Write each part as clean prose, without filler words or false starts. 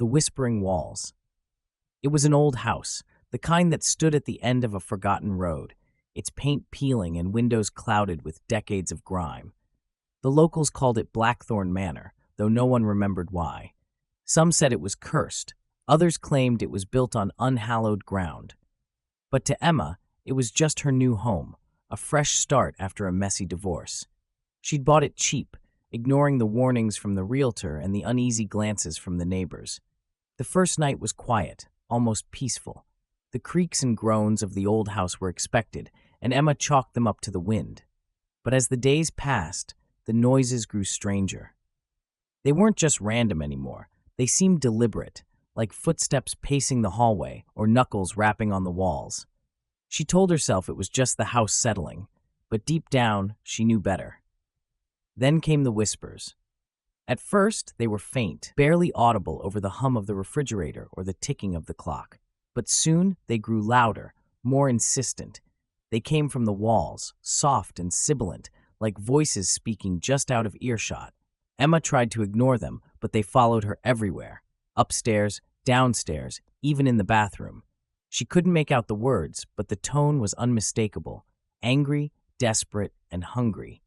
The Whispering Walls. It was an old house, the kind that stood at the end of a forgotten road, its paint peeling and windows clouded with decades of grime. The locals called it Blackthorn Manor, though no one remembered why. Some said it was cursed, others claimed it was built on unhallowed ground. But to Emma, it was just her new home, a fresh start after a messy divorce. She'd bought it cheap, ignoring the warnings from the realtor and the uneasy glances from the neighbors. The first night was quiet, almost peaceful. The creaks and groans of the old house were expected, and Emma chalked them up to the wind. But as the days passed, the noises grew stranger. They weren't just random anymore. They seemed deliberate, like footsteps pacing the hallway or knuckles rapping on the walls. She told herself it was just the house settling, but deep down, she knew better. Then came the whispers. At first, they were faint, barely audible over the hum of the refrigerator or the ticking of the clock. But soon, they grew louder, more insistent. They came from the walls, soft and sibilant, like voices speaking just out of earshot. Emma tried to ignore them, but they followed her everywhere. Upstairs, downstairs, even in the bathroom. She couldn't make out the words, but the tone was unmistakable. Angry, desperate, and hungry.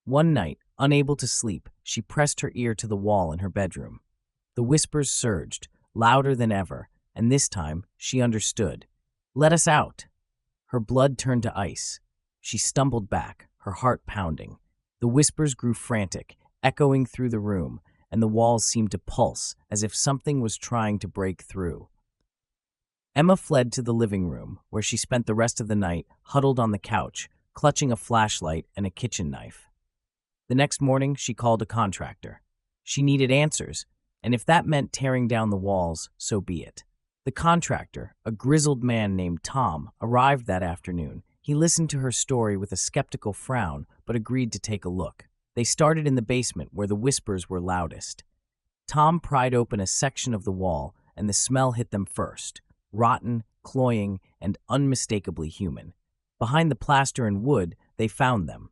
One night, unable to sleep, she pressed her ear to the wall in her bedroom. The whispers surged, louder than ever, and this time, she understood. "Let us out!" Her blood turned to ice. She stumbled back, her heart pounding. The whispers grew frantic, echoing through the room, and the walls seemed to pulse, as if something was trying to break through. Emma fled to the living room, where she spent the rest of the night huddled on the couch, clutching a flashlight and a kitchen knife. The next morning, she called a contractor. She needed answers, and if that meant tearing down the walls, so be it. The contractor, a grizzled man named Tom, arrived that afternoon. He listened to her story with a skeptical frown, but agreed to take a look. They started in the basement, where the whispers were loudest. Tom pried open a section of the wall, and the smell hit them first. Rotten, cloying, and unmistakably human. Behind the plaster and wood, they found them.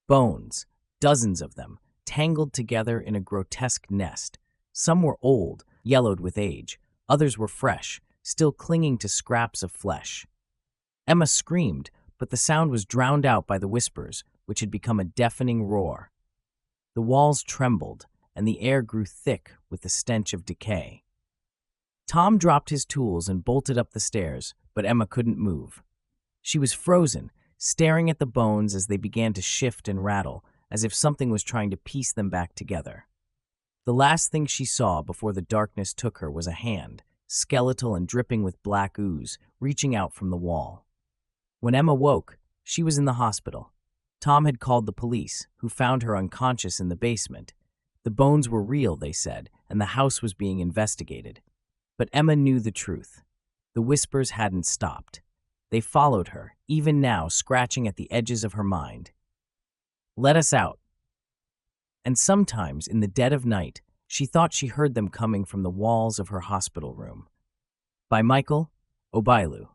Bones, dozens of them, tangled together in a grotesque nest. Some were old, yellowed with age. Others were fresh, still clinging to scraps of flesh. Emma screamed, but the sound was drowned out by the whispers, which had become a deafening roar. The walls trembled, and the air grew thick with the stench of decay. Tom dropped his tools and bolted up the stairs, but Emma couldn't move. She was frozen, staring at the bones as they began to shift and rattle, as if something was trying to piece them back together. The last thing she saw before the darkness took her was a hand, skeletal and dripping with black ooze, reaching out from the wall. When Emma woke, she was in the hospital. Tom had called the police, who found her unconscious in the basement. The bones were real, they said, and the house was being investigated. But Emma knew the truth. The whispers hadn't stopped. They followed her, even now scratching at the edges of her mind. "Let us out." And sometimes, in the dead of night, she thought she heard them coming from the walls of her hospital room. By Michael Obailu.